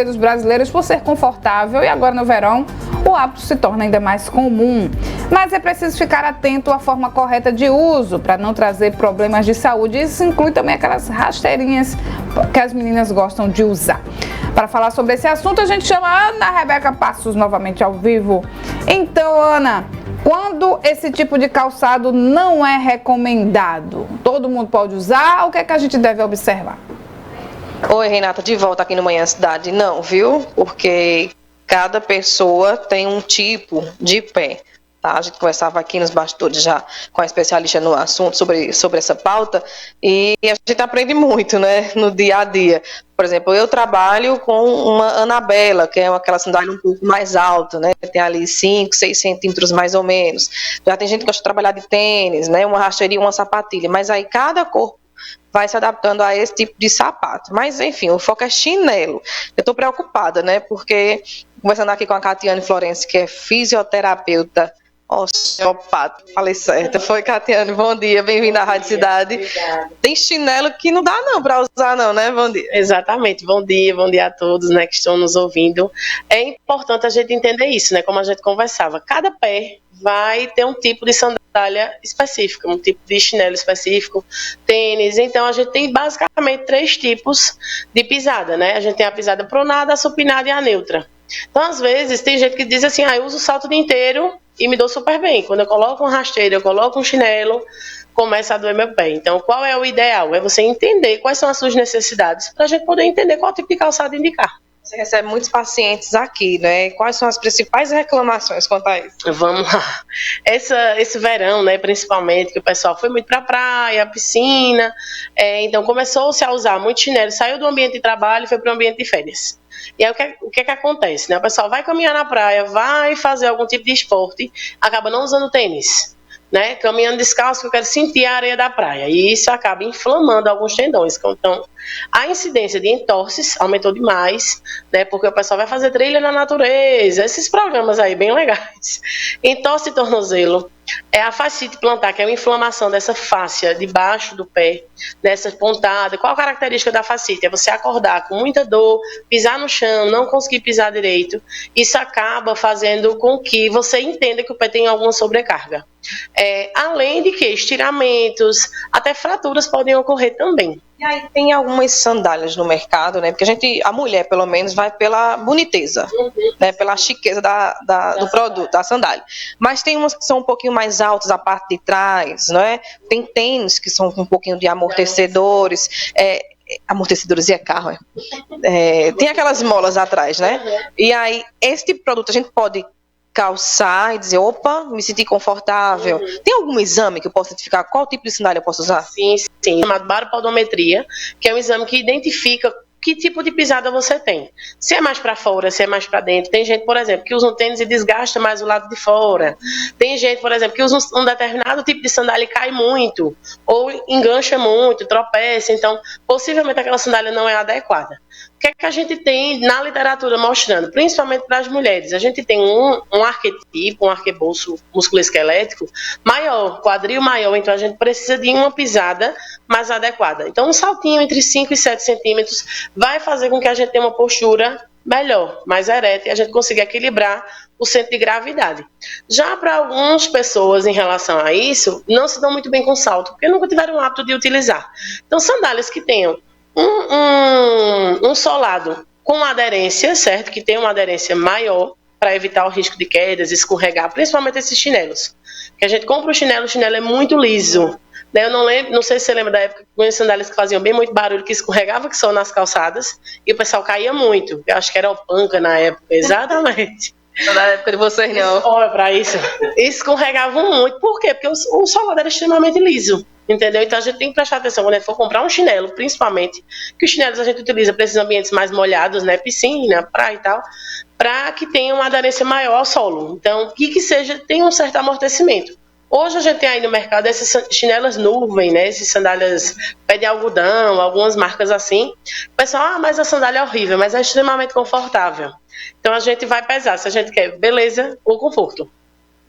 dos brasileiros por ser confortável e agora no verão o hábito se torna ainda mais comum. Mas é preciso ficar atento à forma correta de uso para não trazer problemas de saúde. Isso inclui também aquelas rasteirinhas que as meninas gostam de usar. Para falar sobre esse assunto, a gente chama a Ana Rebeca Passos novamente ao vivo. Então, Ana, quando esse tipo de calçado não é recomendado, todo mundo pode usar? O que é que a gente deve observar? Oi, Renata, de volta aqui no Manhã Cidade. Não, viu? Porque cada pessoa tem um tipo de pé. Tá? A gente conversava aqui nos bastidores já com a especialista no assunto sobre essa pauta e a gente aprende muito, né, no dia a dia. Por exemplo, eu trabalho com uma Anabela, que é aquela sandália um pouco mais alta, né? Tem ali 5, 6 centímetros mais ou menos. Já tem gente que gosta de trabalhar de tênis, né? Uma rasteirinha, uma sapatilha. Mas aí cada corpo vai se adaptando a esse tipo de sapato. Mas, enfim, o foco é chinelo. Eu estou preocupada, né? Porque, conversando aqui com a Catiane Florencio, que é fisioterapeuta, osteopata, falei certo. Foi, Catiane, bom dia, bem-vinda à Rádio Cidade. Obrigada. Tem chinelo que não dá não para usar não, né? Bom dia. Exatamente, bom dia a todos, né, que estão nos ouvindo. É importante a gente entender isso, né, como a gente conversava. Cada pé vai ter um tipo de sandália específica, um tipo de chinelo específico, tênis. Então a gente tem basicamente 3 tipos de pisada, né? A gente tem a pisada pronada, a supinada e a neutra. Então, às vezes, tem gente que diz assim, eu uso o salto o dia inteiro e me dou super bem. Quando eu coloco um rasteiro, eu coloco um chinelo, começa a doer meu pé. Então, qual é o ideal? É você entender quais são as suas necessidades para a gente poder entender qual tipo de calçado indicar. Você recebe muitos pacientes aqui, né? Quais são as principais reclamações quanto a isso? Vamos lá. Esse verão, né, principalmente, que o pessoal foi muito para a praia, piscina, então começou-se a usar muito chinelo, saiu do ambiente de trabalho e foi para o ambiente de férias. E aí o que acontece, né? O pessoal vai caminhar na praia, vai fazer algum tipo de esporte, acaba não usando tênis, né? Caminhando descalço, que eu quero sentir a areia da praia. E isso acaba inflamando alguns tendões. Então, a incidência de entorses aumentou demais, né? Porque o pessoal vai fazer trilha na natureza, esses programas aí bem legais. Entorse de tornozelo é a fascite plantar, que é uma inflamação dessa fáscia debaixo do pé, nessa pontada. Qual a característica da fascite? É você acordar com muita dor, pisar no chão, não conseguir pisar direito. Isso acaba fazendo com que você entenda que o pé tem alguma sobrecarga. Além de que estiramentos, até fraturas podem ocorrer também. E aí tem algumas sandálias no mercado, né? Porque a mulher, pelo menos, vai pela boniteza, né? Pela chiqueza do produto, da sandália. Mas tem umas que são um pouquinho mais altas, a parte de trás, não é? Tem tênis que são com um pouquinho de amortecedores, amortecedores e carro, tem aquelas molas atrás, né? E aí, esse tipo de produto a gente pode calçar e dizer, opa, me senti confortável. Tem algum exame que eu possa identificar qual tipo de sandália eu posso usar? Sim, chamado baropodometria, que é um exame que identifica que tipo de pisada você tem. Se é mais para fora, se é mais para dentro. Tem gente, por exemplo, que usa um tênis e desgasta mais o lado de fora. Tem gente, por exemplo, que usa um determinado tipo de sandália e cai muito, ou engancha muito, tropeça. Então, possivelmente aquela sandália não é adequada. O que é que a gente tem na literatura mostrando? Principalmente para as mulheres. A gente tem um arquetipo, um arcabouço musculoesquelético maior, quadril maior, então a gente precisa de uma pisada mais adequada. Então, um saltinho entre 5 e 7 centímetros vai fazer com que a gente tenha uma postura melhor, mais ereta, e a gente consiga equilibrar o centro de gravidade. Já para algumas pessoas, em relação a isso, não se dão muito bem com salto, porque nunca tiveram o hábito de utilizar. Então, sandálias que tenham um solado com aderência, certo? Que tem uma aderência maior para evitar o risco de quedas, escorregar, principalmente esses chinelos. Que a gente compra o chinelo é muito liso. Eu não sei se você lembra da época que tinha sandálias que faziam bem muito barulho, que escorregava que só nas calçadas, e o pessoal caía muito. Eu acho que era o panca na época, exatamente. Na época de vocês, não. Olha para isso. Escorregavam muito. Por quê? Porque o solado era extremamente liso. Entendeu? Então a gente tem que prestar atenção quando a gente for comprar um chinelo, principalmente, que os chinelos a gente utiliza para esses ambientes mais molhados, né? Piscina, praia e tal, para que tenha uma aderência maior ao solo. Então, que tenha um certo amortecimento. Hoje a gente tem aí no mercado essas chinelas nuvem, né? Essas sandálias pé de algodão, algumas marcas assim. O pessoal, mas a sandália é horrível, mas é extremamente confortável. Então a gente vai pesar se a gente quer beleza ou conforto.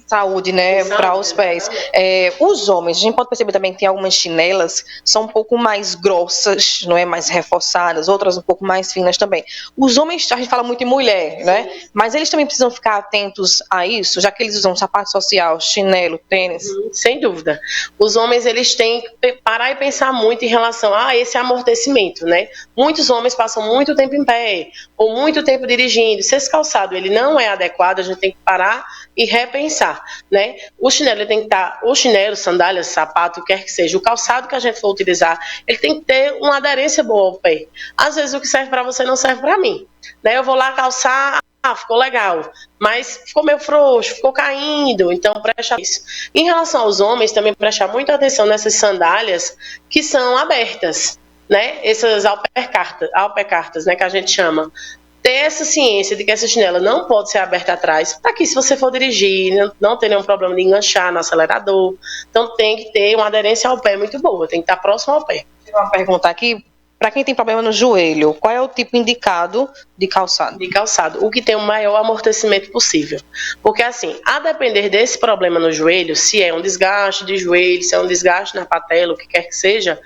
saúde, né, para os pés. Os homens, a gente pode perceber também que tem algumas chinelas são um pouco mais grossas, não é, mais reforçadas, outras um pouco mais finas também. Os homens, a gente fala muito em mulher, né, mas eles também precisam ficar atentos a isso, já que eles usam sapato social, chinelo, tênis. Sem dúvida. Os homens, eles têm que parar e pensar muito em relação a esse amortecimento, né? Muitos homens passam muito tempo em pé, ou muito tempo dirigindo. Se esse calçado ele não é adequado, a gente tem que parar e repensar, né? O chinelo ele tem que estar, o chinelo, sandália, sapato, quer que seja, o calçado que a gente for utilizar, ele tem que ter uma aderência boa ao pé. Às vezes o que serve para você não serve para mim, né? Eu vou lá calçar, ficou legal, mas ficou meio frouxo, ficou caindo, então presta isso. Em relação aos homens, também prestar muita atenção nessas sandálias que são abertas, né? Essas alpercartas, né, que a gente chama. Ter essa ciência de que essa chinela não pode ser aberta atrás, para que se você for dirigir, não ter nenhum problema de enganchar no acelerador. Então tem que ter uma aderência ao pé muito boa, tem que estar próximo ao pé. Tem uma pergunta aqui, para quem tem problema no joelho, qual é o tipo indicado de calçado? De calçado, o que tem o maior amortecimento possível. Porque assim, a depender desse problema no joelho, se é um desgaste de joelho, se é um desgaste na patela, o que quer que seja,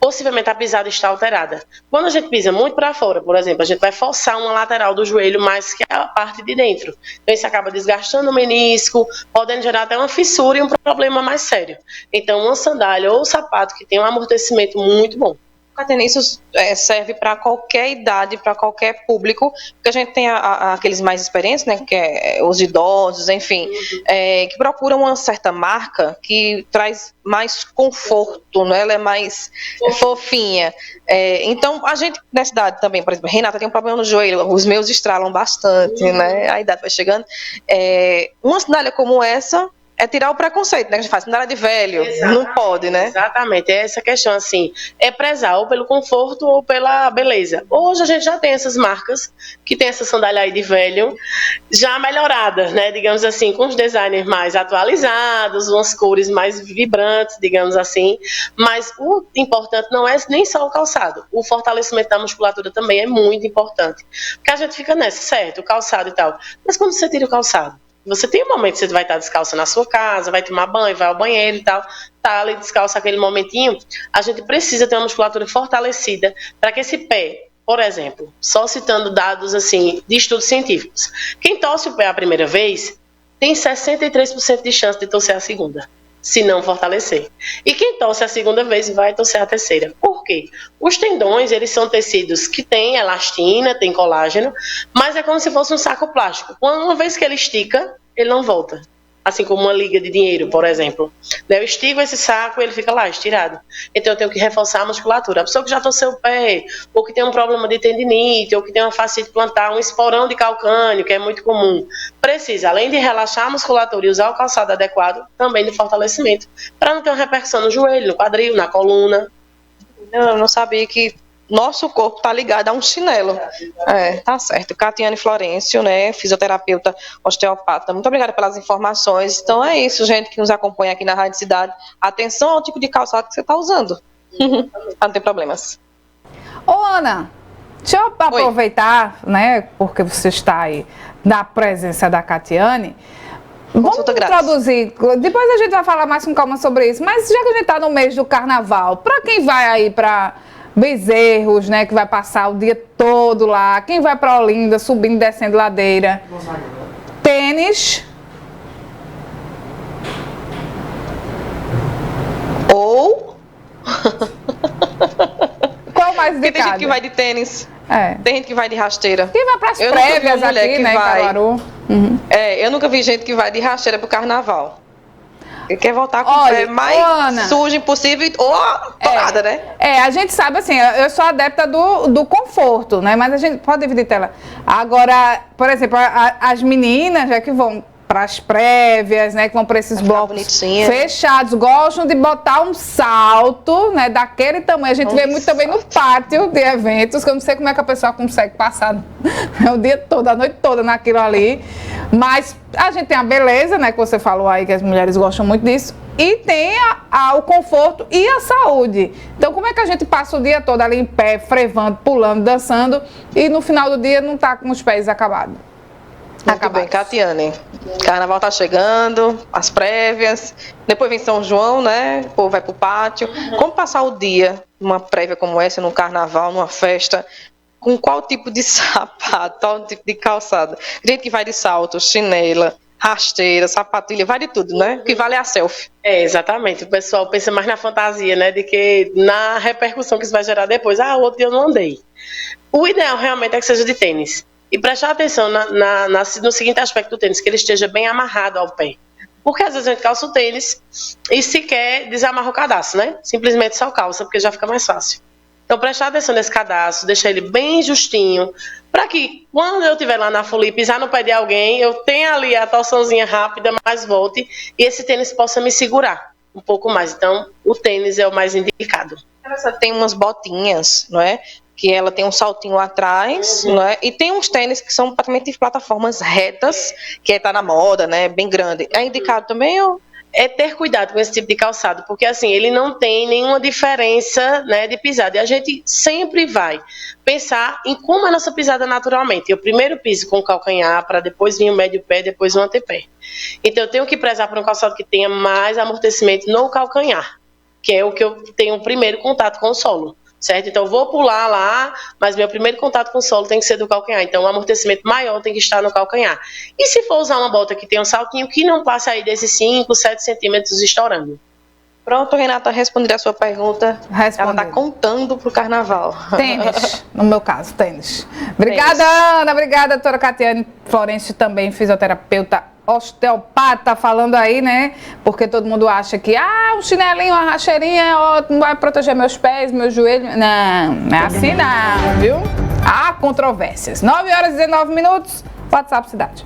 possivelmente a pisada está alterada. Quando a gente pisa muito para fora, por exemplo, a gente vai forçar uma lateral do joelho mais que a parte de dentro. Então isso acaba desgastando o menisco, podendo gerar até uma fissura e um problema mais sério. Então uma sandália ou sapato que tem um amortecimento muito bom. O catenício serve para qualquer idade, para qualquer público, porque a gente tem aqueles mais experientes, né, que é os idosos, enfim, que procuram uma certa marca que traz mais conforto, né, ela é mais fofinha. Então, a gente nessa idade também, por exemplo, Renata tem um problema no joelho, os meus estralam bastante, né, a idade vai chegando. Uma sandália como essa é tirar o preconceito, né? Que a gente faz sandália de velho, não pode, né? Exatamente, é essa questão, assim, é prezar ou pelo conforto ou pela beleza. Hoje a gente já tem essas marcas que tem essa sandália aí de velho, já melhoradas, né? Digamos assim, com os designers mais atualizados, umas cores mais vibrantes, digamos assim. Mas o importante não é nem só o calçado, o fortalecimento da musculatura também é muito importante. Porque a gente fica nessa, certo, o calçado e tal. Mas quando você tira o calçado, você tem um momento que você vai estar descalça na sua casa, vai tomar banho, vai ao banheiro e tal, tá ali descalça aquele momentinho, a gente precisa ter uma musculatura fortalecida para que esse pé, por exemplo, só citando dados assim de estudos científicos, quem torce o pé a primeira vez tem 63% de chance de torcer a segunda, se não fortalecer. E quem torce a segunda vez vai torcer a terceira. Por quê? Os tendões, eles são tecidos que têm elastina, tem colágeno, mas é como se fosse um saco plástico. Uma vez que ele estica, ele não volta. Assim como uma liga de dinheiro, por exemplo. Eu estico esse saco e ele fica lá, estirado. Então eu tenho que reforçar a musculatura. A pessoa que já torceu o pé, ou que tem um problema de tendinite, ou que tem uma fascite plantar, um esporão de calcânio, que é muito comum, precisa, além de relaxar a musculatura e usar o calçado adequado, também de fortalecimento, para não ter uma repercussão no joelho, no quadril, na coluna. Eu não sabia que nosso corpo está ligado a um chinelo. Tá certo. Catiane Florencio, né, fisioterapeuta, osteopata. Muito obrigada pelas informações. Então é isso, gente que nos acompanha aqui na Rádio Cidade. Atenção ao tipo de calçado que você está usando. Para não ter problemas. Ô, Ana, deixa eu aproveitar, né, porque você está aí na presença da Catiane. Vamos introduzir, depois a gente vai falar mais com calma sobre isso, mas já que a gente está no mês do carnaval, para quem vai aí para Bezerros, né, que vai passar o dia todo lá, quem vai para Olinda, subindo e descendo ladeira, tênis ou qual mais indicado? Tem gente que vai de tênis, tem gente que vai de rasteira. Quem vai para as prévias aqui, né, Caruaru? Eu nunca vi gente que vai de rasteira pro carnaval. Ele quer voltar com o pé mais sujo impossível ou torada, né? A gente sabe assim, eu sou adepta do conforto, né? Mas a gente pode dividir tela. Agora, por exemplo, as meninas já que vão para as prévias, né? Que vão para esses blocos fechados, gostam de botar um salto, né? Daquele tamanho. A gente vê muito também no pátio de eventos, que eu não sei como é que a pessoa consegue passar o dia todo, a noite toda naquilo ali. Mas a gente tem a beleza, né? Que você falou aí, que as mulheres gostam muito disso. E tem o conforto e a saúde. Então, como é que a gente passa o dia todo ali em pé, frevando, pulando, dançando, e no final do dia não tá com os pés acabados? Muito bem, Catiane. Carnaval tá chegando, as prévias, depois vem São João, né? O povo vai pro pátio. Como passar o dia numa prévia como essa, num carnaval, numa festa? Com qual tipo de sapato, qual tipo de calçado? Gente que vai de salto, chinela, rasteira, sapatilha, vai de tudo, né? O que vale é a selfie. Exatamente. O pessoal pensa mais na fantasia, né? De que na repercussão que isso vai gerar depois. Ah, o outro dia eu não andei. O ideal realmente é que seja de tênis. E prestar atenção no seguinte aspecto do tênis, que ele esteja bem amarrado ao pé. Porque às vezes a gente calça o tênis e sequer desamarra o cadastro, né? Simplesmente só calça, porque já fica mais fácil. Então, prestar atenção nesse cadastro, deixar ele bem justinho, para que quando eu estiver lá na folia e pisar no pé de alguém, eu tenha ali a torçãozinha rápida, mais volte, e esse tênis possa me segurar um pouco mais. Então, o tênis é o mais indicado. Ela tem umas botinhas, não é? Que ela tem um saltinho atrás, não é? E tem uns tênis que são praticamente plataformas retas, que tá na moda, né? Bem grande. É indicado também ou... É ter cuidado com esse tipo de calçado, porque assim, ele não tem nenhuma diferença, né, de pisada. E a gente sempre vai pensar em como é a nossa pisada naturalmente. Eu primeiro piso com o calcanhar, para depois vir o médio pé, depois o antepé. Então eu tenho que prezar por um calçado que tenha mais amortecimento no calcanhar, que é o que eu tenho o primeiro contato com o solo. Certo? Então eu vou pular lá, mas meu primeiro contato com o solo tem que ser do calcanhar. Então o amortecimento maior tem que estar no calcanhar. E se for usar uma bota que tem um saltinho, que não passe aí desses 5, 7 centímetros estourando. Pronto, Renata, respondi a sua pergunta. Respondeu. Ela está contando pro carnaval. Tênis, no meu caso, tênis. Obrigada, Ana. Obrigada, doutora Catiane Florencio, também fisioterapeuta osteopata, falando aí, né? Porque todo mundo acha que, um chinelinho, uma racheirinha é ótimo, vai proteger meus pés, meus joelhos. Não, não é assim não, viu? Há controvérsias. 9h19, WhatsApp Cidade.